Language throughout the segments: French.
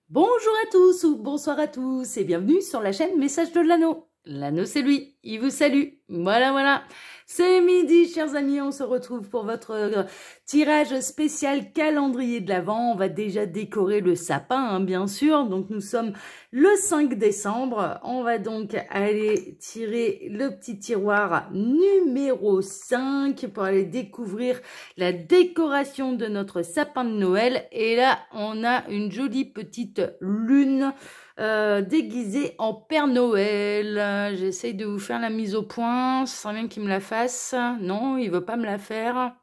Bonjour à tous ou bonsoir à tous et bienvenue sur la chaîne Message de l'Anneau. L'Anneau c'est lui, il vous salue. Voilà. C'est midi chers amis, on se retrouve pour votre tirage spécial calendrier de l'Avent. On va déjà décorer le sapin hein, bien sûr, donc nous sommes le 5 décembre. On va donc aller tirer le petit tiroir numéro 5 pour aller découvrir la décoration de notre sapin de Noël. Et là on a une jolie petite lune déguisée en Père Noël. J'essaye de vous faire la mise au point. Ce serait bien qu'il me la fasse. Non, il veut pas me la faire.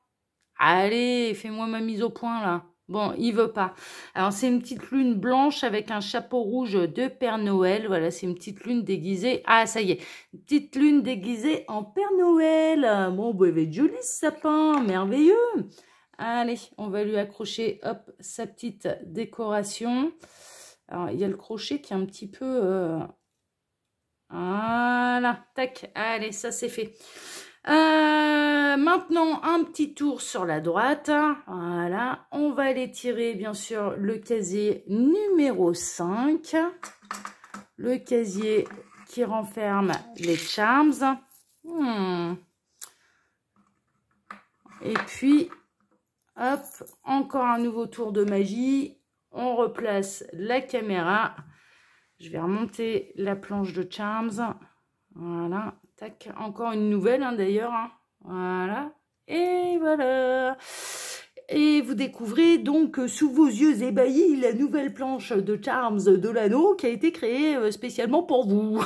Allez, fais-moi ma mise au point là. Bon, il veut pas. Alors, c'est une petite lune blanche avec un chapeau rouge de Père Noël. Voilà, c'est une petite lune déguisée. Ah, ça y est. Une petite lune déguisée en Père Noël. Bon, bah, il va être joli ce sapin. Merveilleux. Allez, on va lui accrocher, hop, sa petite décoration. Alors, il y a le crochet qui est un petit peu... Voilà, tac, allez, ça c'est fait. Maintenant, un petit tour sur la droite. Voilà, on va aller tirer, bien sûr, le casier numéro 5. Le casier qui renferme les charms. Et puis, hop, encore un nouveau tour de magie. On replace la caméra. Je vais remonter la planche de charms. Voilà. Tac. Encore une nouvelle hein, d'ailleurs. Hein. Voilà. Et voilà. Et vous découvrez donc sous vos yeux ébahis la nouvelle planche de charms de l'anneau qui a été créée spécialement pour vous.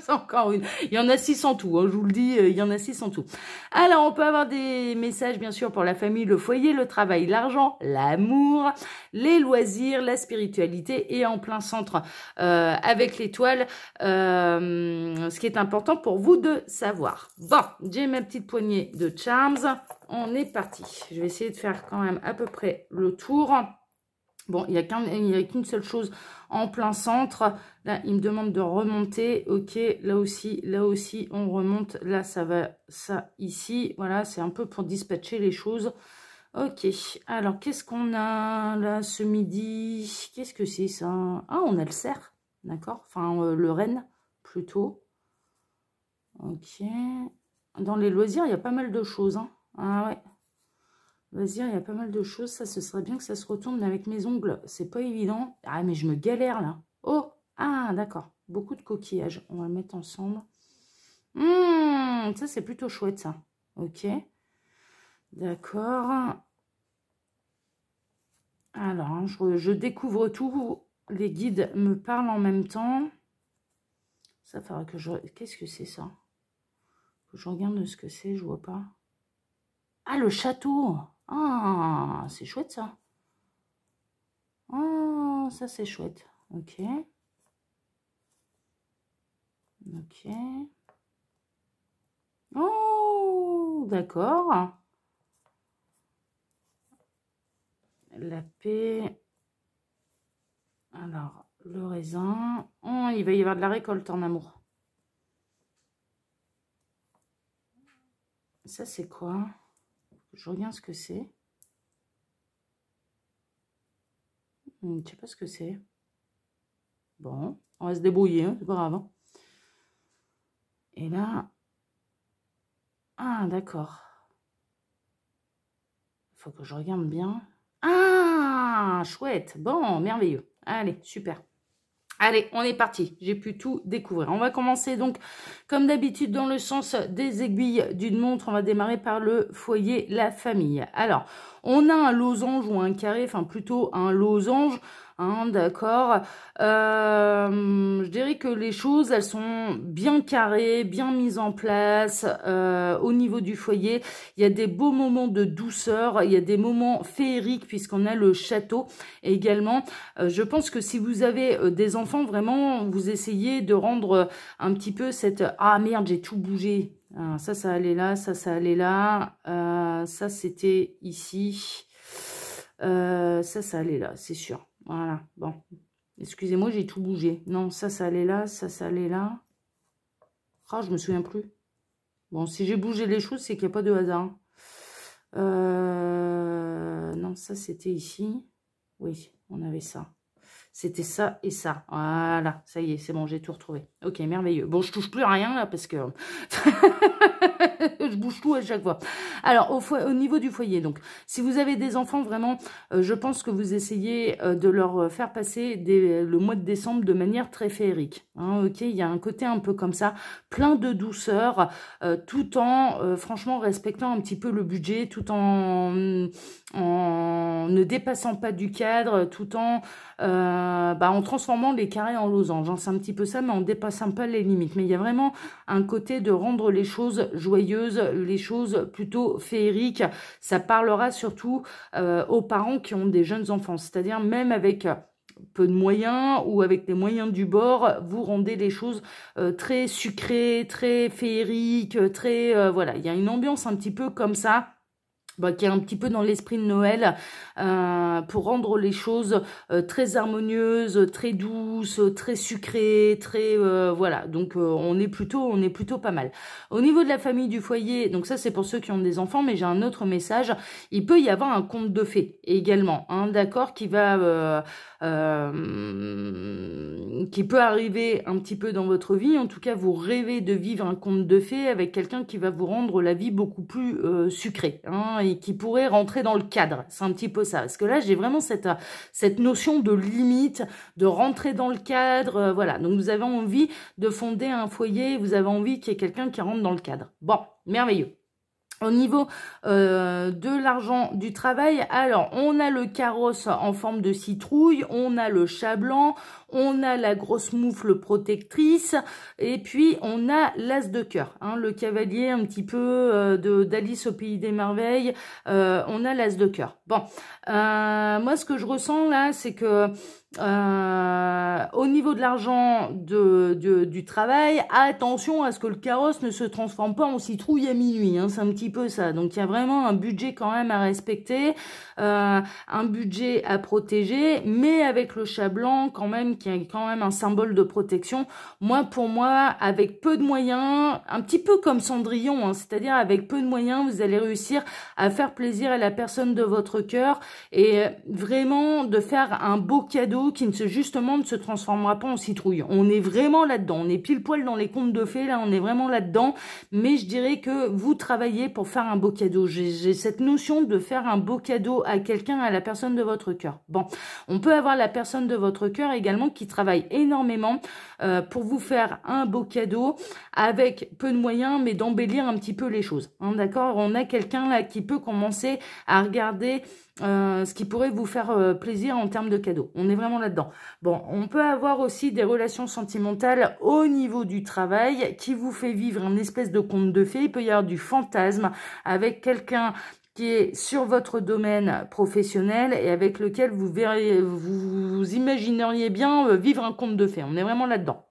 C'est encore une. Il y en a 6 en tout, hein, je vous le dis, il y en a 6 en tout. Alors, on peut avoir des messages, bien sûr, pour la famille, le foyer, le travail, l'argent, l'amour, les loisirs, la spiritualité et en plein centre avec l'étoile, ce qui est important pour vous de savoir. Bon, j'ai ma petite poignée de charms. On est parti. Je vais essayer de faire quand même à peu près le tour. Bon, il n'y a qu'une seule chose en plein centre. Là, il me demande de remonter. Ok, là aussi, on remonte. Là, ça va, ça, ici. Voilà, c'est un peu pour dispatcher les choses. Ok, alors, qu'est-ce qu'on a là ce midi? Qu'est-ce que c'est ça? Ah, on a le cerf, d'accord? Enfin, le renne, plutôt. Ok. Dans les loisirs, il y a pas mal de choses. Hein. Ah ouais. Vas-y, il y a pas mal de choses. Ça, ce serait bien que ça se retourne, mais avec mes ongles, c'est pas évident. Ah, mais je me galère, là. Oh, ah, d'accord. Beaucoup de coquillages. On va le mettre ensemble. Ça, c'est plutôt chouette, ça. Ok. D'accord. Alors, hein, je découvre tout. Les guides me parlent en même temps. Ça, faudra que je... Qu'est-ce que c'est, ça? Que je regarde ce que c'est, je vois pas. Ah, le château. Ah, c'est chouette, ça. Oh, ça c'est chouette. Ok. Ok. Oh, d'accord. La paix. Alors, le raisin. Oh, il va y avoir de la récolte en amour. Ça, c'est quoi? Je regarde ce que c'est. Je sais pas ce que c'est. Bon, on va se débrouiller, hein, c'est pas grave. Hein. Et là... Ah, d'accord. Il faut que je regarde bien. Ah, chouette. Bon, merveilleux. Allez, super. Allez, on est parti. J'ai pu tout découvrir. On va commencer donc, comme d'habitude, dans le sens des aiguilles d'une montre. On va démarrer par le foyer, la famille. Alors, on a un losange ou un carré, enfin plutôt un losange. Hein, d'accord. Je dirais que les choses, elles sont bien carrées, bien mises en place au niveau du foyer. Il y a des beaux moments de douceur, il y a des moments féeriques puisqu'on a le château également. Je pense que si vous avez des enfants, vraiment, vous essayez de rendre un petit peu cette... Ah merde, j'ai tout bougé. Alors, ça allait là, ça allait là. Ça, c'était ici. Ça allait là, c'est sûr. Voilà, bon. Excusez-moi, j'ai tout bougé. Non, ça allait là, ça allait là. Ah, je me souviens plus. Bon, si j'ai bougé les choses, c'est qu'il n'y a pas de hasard. Non, ça, c'était ici. Oui, on avait ça. C'était ça et ça. Voilà, ça y est, c'est bon, j'ai tout retrouvé. Ok, merveilleux. Bon, je touche plus à rien là parce que je bouge tout à chaque fois. Alors, au niveau du foyer, donc, si vous avez des enfants, vraiment, je pense que vous essayez de leur faire passer le mois de décembre de manière très féerique. Hein, ok, il y a un côté un peu comme ça, plein de douceur, tout en, franchement, respectant un petit peu le budget, tout en ne dépassant pas du cadre, tout en transformant les carrés en losanges. Hein. C'est un petit peu ça, mais en dépassant pas les limites. Mais il y a vraiment un côté de rendre les choses joyeuses, les choses plutôt féeriques. Ça parlera surtout aux parents qui ont des jeunes enfants. C'est-à-dire même avec peu de moyens ou avec les moyens du bord, vous rendez les choses très sucrées, très féeriques, très... voilà, il y a une ambiance un petit peu comme ça. Qui est un petit peu dans l'esprit de Noël, pour rendre les choses très harmonieuses, très douces, très sucrées, très voilà. Donc on est plutôt pas mal. Au niveau de la famille du foyer, donc ça c'est pour ceux qui ont des enfants, mais j'ai un autre message. Il peut y avoir un conte de fées également, hein, d'accord, qui va qui peut arriver un petit peu dans votre vie. En tout cas, vous rêvez de vivre un conte de fées avec quelqu'un qui va vous rendre la vie beaucoup plus sucrée, hein, et qui pourrait rentrer dans le cadre. C'est un petit peu ça. Parce que là, j'ai vraiment cette notion de limite, de rentrer dans le cadre. Voilà. Donc, vous avez envie de fonder un foyer, vous avez envie qu'il y ait quelqu'un qui rentre dans le cadre. Bon, merveilleux. Au niveau de l'argent du travail, alors on a le carrosse en forme de citrouille, on a le chat blanc, on a la grosse moufle protectrice et puis on a l'as de cœur, hein, le cavalier un petit peu d'Alice au pays des merveilles, on a l'as de cœur. Bon, moi ce que je ressens là, c'est que au niveau de l'argent du travail, attention à ce que le carrosse ne se transforme pas en citrouille à minuit, hein, c'est un petit peu ça. Donc il y a vraiment un budget quand même à respecter, un budget à protéger, mais avec le chat blanc quand même, qui est quand même un symbole de protection. Moi, pour moi, avec peu de moyens, un petit peu comme Cendrillon, hein, c'est-à-dire avec peu de moyens, vous allez réussir à faire plaisir à la personne de votre cœur et vraiment de faire un beau cadeau qui ne se transformera pas en citrouille. On est vraiment là-dedans, on est pile poil dans les contes de fées, là on est vraiment là-dedans, mais je dirais que vous travaillez pour faire un beau cadeau. J'ai cette notion de faire un beau cadeau à quelqu'un, à la personne de votre cœur. Bon, on peut avoir la personne de votre cœur également qui travaille énormément pour vous faire un beau cadeau avec peu de moyens, mais d'embellir un petit peu les choses. Hein, d'accord, on a quelqu'un là qui peut commencer à regarder ce qui pourrait vous faire plaisir en termes de cadeaux. On est vraiment là-dedans. Bon, on peut avoir aussi des relations sentimentales au niveau du travail qui vous fait vivre une espèce de conte de fées. Il peut y avoir du fantasme avec quelqu'un qui est sur votre domaine professionnel et avec lequel vous imagineriez bien vivre un conte de fées. On est vraiment là-dedans.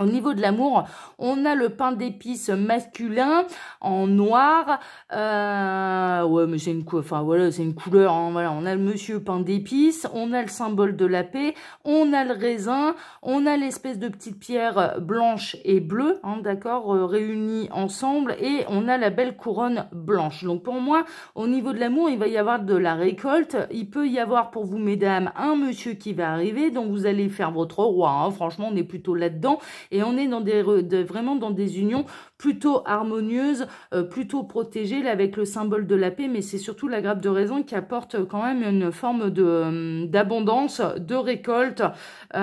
Au niveau de l'amour, on a le pain d'épices masculin en noir. Ouais, mais c'est une couleur. Hein, voilà, on a le monsieur pain d'épices, on a le symbole de la paix, on a le raisin, on a l'espèce de petite pierre blanche et bleue, hein, d'accord, réunies ensemble, et on a la belle couronne blanche. Donc pour moi, au niveau de l'amour, il va y avoir de la récolte. Il peut y avoir pour vous, mesdames, un monsieur qui va arriver, donc vous allez faire votre roi. Hein, franchement, on est plutôt là-dedans. Et on est dans vraiment dans des unions plutôt harmonieuses, plutôt protégées, là, avec le symbole de la paix, mais c'est surtout la grappe de raisin qui apporte quand même une forme d'abondance, de récolte. Il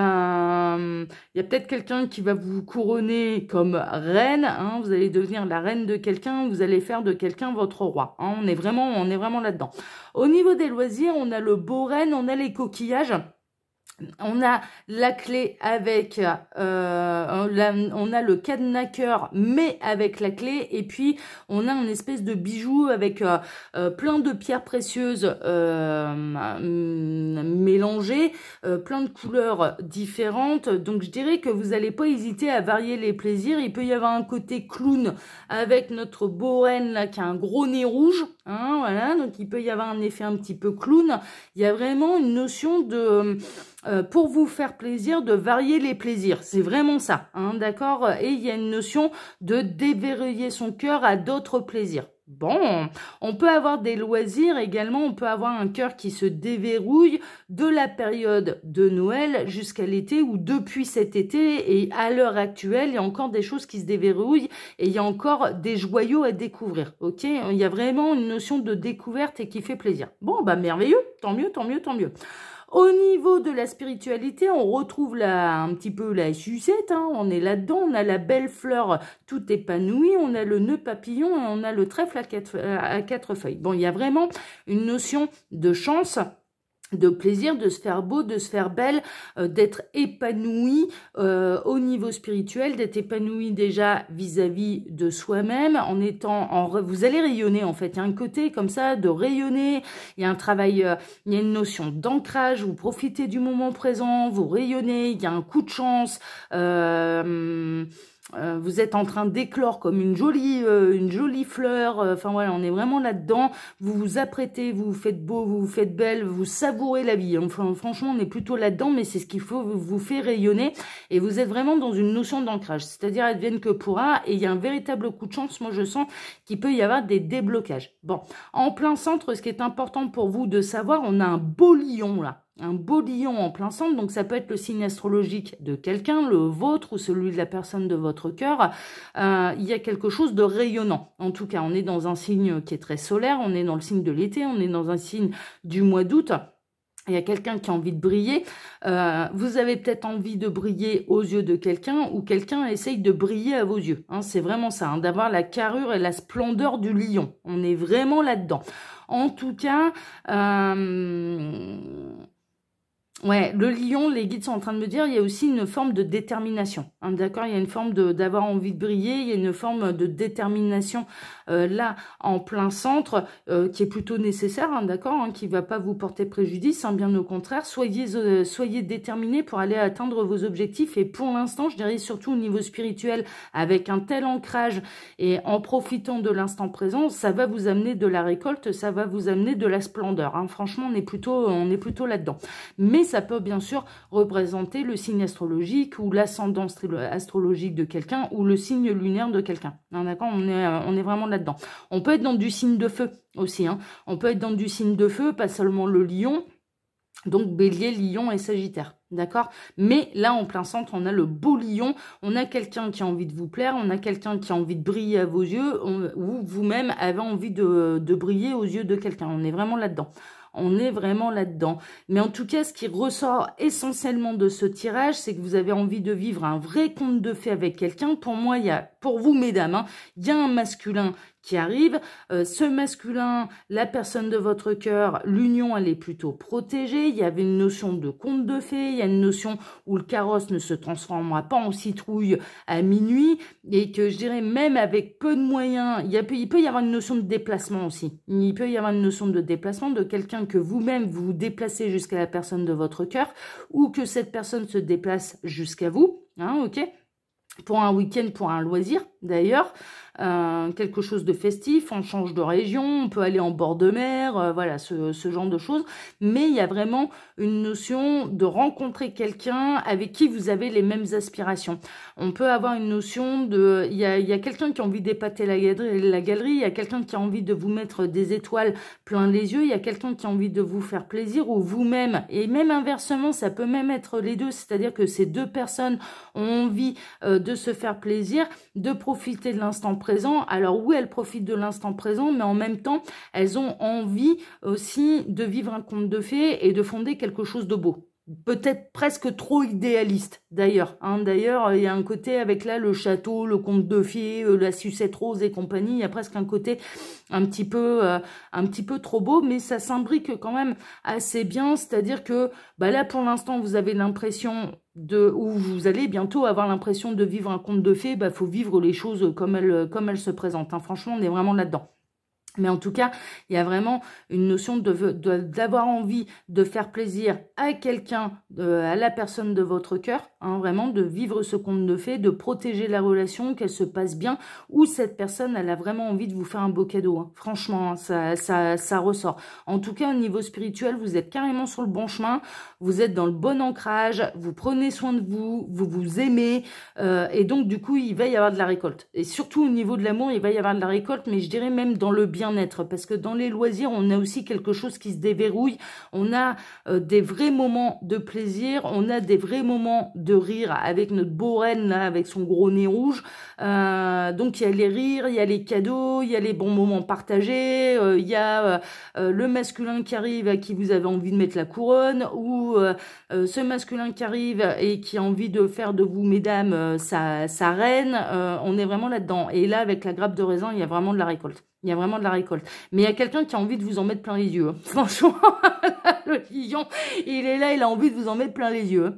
y a peut-être quelqu'un qui va vous couronner comme reine, hein, vous allez devenir la reine de quelqu'un, vous allez faire de quelqu'un votre roi. Hein, on est vraiment là-dedans. Au niveau des loisirs, on a le beau renne, on a les coquillages. On a la clé avec, on a le cadenas cœur, mais avec la clé, et puis on a une espèce de bijou avec plein de pierres précieuses mélangées, plein de couleurs différentes. Donc je dirais que vous n'allez pas hésiter à varier les plaisirs. Il peut y avoir un côté clown avec notre beau renne là qui a un gros nez rouge, hein, voilà. Donc il peut y avoir un effet un petit peu clown. Il y a vraiment une notion de pour vous faire plaisir, de varier les plaisirs. C'est vraiment ça, hein, d'accord? Et il y a une notion de déverrouiller son cœur à d'autres plaisirs. Bon, on peut avoir des loisirs également, on peut avoir un cœur qui se déverrouille de la période de Noël jusqu'à l'été ou depuis cet été et à l'heure actuelle, il y a encore des choses qui se déverrouillent et il y a encore des joyaux à découvrir, ok? Il y a vraiment une notion de découverte et qui fait plaisir. Bon, bah merveilleux, tant mieux, tant mieux, tant mieux. Au niveau de la spiritualité, on retrouve un petit peu la sucette, hein, on est là-dedans, on a la belle fleur tout épanouie, on a le nœud papillon et on a le trèfle à quatre feuilles. Bon, il y a vraiment une notion de chance, de plaisir, de se faire beau, de se faire belle, d'être épanoui au niveau spirituel, d'être épanoui déjà vis-à-vis de soi-même, en étant vous allez rayonner en fait. Il y a un côté comme ça de rayonner. Il y a un travail, il y a une notion d'ancrage. Vous profitez du moment présent, vous rayonnez. Il y a un coup de chance. Vous êtes en train d'éclore comme une jolie fleur. Enfin voilà, on est vraiment là-dedans. Vous vous apprêtez, vous vous faites beau, vous vous faites belle, vous savourez la vie. Enfin, franchement, on est plutôt là-dedans, mais c'est ce qu'il faut vous fait rayonner. Et vous êtes vraiment dans une notion d'ancrage, c'est-à-dire advienne que pourra. Et il y a un véritable coup de chance. Moi, je sens qu'il peut y avoir des déblocages. Bon, en plein centre, ce qui est important pour vous de savoir, on a un beau lion là. Un beau lion en plein centre, donc ça peut être le signe astrologique de quelqu'un, le vôtre ou celui de la personne de votre cœur. Il y a quelque chose de rayonnant. En tout cas, on est dans un signe qui est très solaire, on est dans le signe de l'été, on est dans un signe du mois d'août. Il y a quelqu'un qui a envie de briller. Vous avez peut-être envie de briller aux yeux de quelqu'un ou quelqu'un essaye de briller à vos yeux. Hein, c'est vraiment ça, hein, d'avoir la carrure et la splendeur du lion. On est vraiment là-dedans. En tout cas... ouais, le lion, les guides sont en train de me dire, il y a aussi une forme de détermination. Hein, d'accord, il y a une forme d'avoir envie de briller, il y a une forme de détermination là en plein centre qui est plutôt nécessaire, hein, d'accord, hein, qui va pas vous porter préjudice, hein, bien au contraire. Soyez déterminés pour aller atteindre vos objectifs et pour l'instant, je dirais surtout au niveau spirituel, avec un tel ancrage et en profitant de l'instant présent, ça va vous amener de la récolte, ça va vous amener de la splendeur. Hein. Franchement, on est plutôt là-dedans. Mais ça peut bien sûr représenter le signe astrologique ou l'ascendant astrologique de quelqu'un ou le signe lunaire de quelqu'un. D'accord, on est vraiment là-dedans. On peut être dans du signe de feu aussi. Hein. On peut être dans du signe de feu, pas seulement le lion. Donc Bélier, Lion et Sagittaire. D'accord? Mais là, en plein centre, on a le beau lion. On a quelqu'un qui a envie de vous plaire. On a quelqu'un qui a envie de briller à vos yeux. Ou vous-même avez envie de briller aux yeux de quelqu'un. On est vraiment là-dedans. On est vraiment là-dedans. Mais en tout cas, ce qui ressort essentiellement de ce tirage, c'est que vous avez envie de vivre un vrai conte de fées avec quelqu'un. Pour moi, pour vous, mesdames, hein, il y a un masculin qui arrive. Ce masculin, la personne de votre cœur, l'union, elle est plutôt protégée. Il y avait une notion de conte de fées. Il y a une notion où le carrosse ne se transformera pas en citrouille à minuit. Et que je dirais, même avec peu de moyens, il peut y avoir une notion de déplacement aussi. Il peut y avoir une notion de déplacement de quelqu'un que vous-même vous déplacez jusqu'à la personne de votre cœur ou que cette personne se déplace jusqu'à vous. Hein, ok ? Pour un week-end, pour un loisir d'ailleurs, quelque chose de festif, on change de région, on peut aller en bord de mer, voilà, ce genre de choses. Mais il y a vraiment une notion de rencontrer quelqu'un avec qui vous avez les mêmes aspirations. On peut avoir une notion de... Il y a quelqu'un qui a envie d'épater la galerie, il y a quelqu'un qui a envie de vous mettre des étoiles plein les yeux, il y a quelqu'un qui a envie de vous faire plaisir ou vous-même. Et même inversement, ça peut même être les deux, c'est-à-dire que ces deux personnes ont envie de se faire plaisir, de profiter de l'instant présent. Alors oui, elles profitent de l'instant présent, mais en même temps, elles ont envie aussi de vivre un conte de fées et de fonder quelque chose de beau. Peut-être presque trop idéaliste d'ailleurs. Hein. D'ailleurs, il y a un côté avec là le château, le conte de fées, la sucette rose et compagnie. Il y a presque un côté un petit peu trop beau, mais ça s'imbrique quand même assez bien. C'est-à-dire que là, pour l'instant, vous avez l'impression ou vous allez bientôt avoir l'impression de vivre un conte de fées. Faut vivre les choses comme elles se présentent. Hein. Franchement, on est vraiment là-dedans. Mais en tout cas, il y a vraiment une notion d'avoir envie de faire plaisir à quelqu'un, à la personne de votre cœur, hein, vraiment de vivre ce conte de fées, de protéger la relation, qu'elle se passe bien, ou cette personne, elle a vraiment envie de vous faire un beau cadeau. Hein. Franchement, hein, ça ressort. En tout cas, au niveau spirituel, vous êtes carrément sur le bon chemin, vous êtes dans le bon ancrage, vous prenez soin de vous, vous vous aimez, et donc du coup, il va y avoir de la récolte. Et surtout au niveau de l'amour, il va y avoir de la récolte, mais je dirais même dans le bien être, parce que dans les loisirs, on a aussi quelque chose qui se déverrouille, on a des vrais moments de plaisir, on a des vrais moments de rire avec notre beau reine, là, avec son gros nez rouge, donc il y a les rires, il y a les cadeaux, il y a les bons moments partagés, il y a le masculin qui arrive à qui vous avez envie de mettre la couronne, ou ce masculin qui arrive et qui a envie de faire de vous, mesdames, sa reine, on est vraiment là-dedans, et là, avec la grappe de raisin, il y a vraiment de la récolte. Il y a vraiment de la récolte. Mais il y a quelqu'un qui a envie de vous en mettre plein les yeux. Hein. Franchement, le lion, il est là, il a envie de vous en mettre plein les yeux.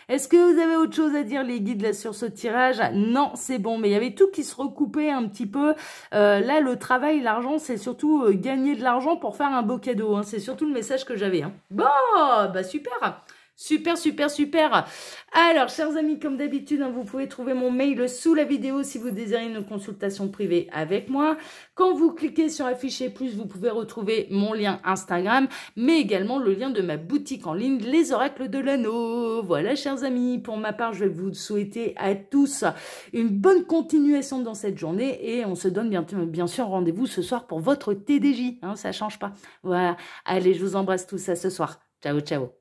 Est-ce que vous avez autre chose à dire, les guides, là, sur ce tirage? Non, c'est bon. Mais il y avait tout qui se recoupait un petit peu. Là, le travail, l'argent, c'est surtout gagner de l'argent pour faire un beau cadeau. Hein. C'est surtout le message que j'avais. Hein. Bon, bah super. Super, super, super. Alors, chers amis, comme d'habitude, hein, vous pouvez trouver mon mail sous la vidéo si vous désirez une consultation privée avec moi. Quand vous cliquez sur afficher plus, vous pouvez retrouver mon lien Instagram, mais également le lien de ma boutique en ligne, les oracles de l'anneau. Voilà, chers amis, pour ma part, je vais vous souhaiter à tous une bonne continuation dans cette journée et on se donne bien sûr rendez-vous ce soir pour votre TDJ. Hein, ça change pas. Voilà. Allez, je vous embrasse tous à ce soir. Ciao, ciao.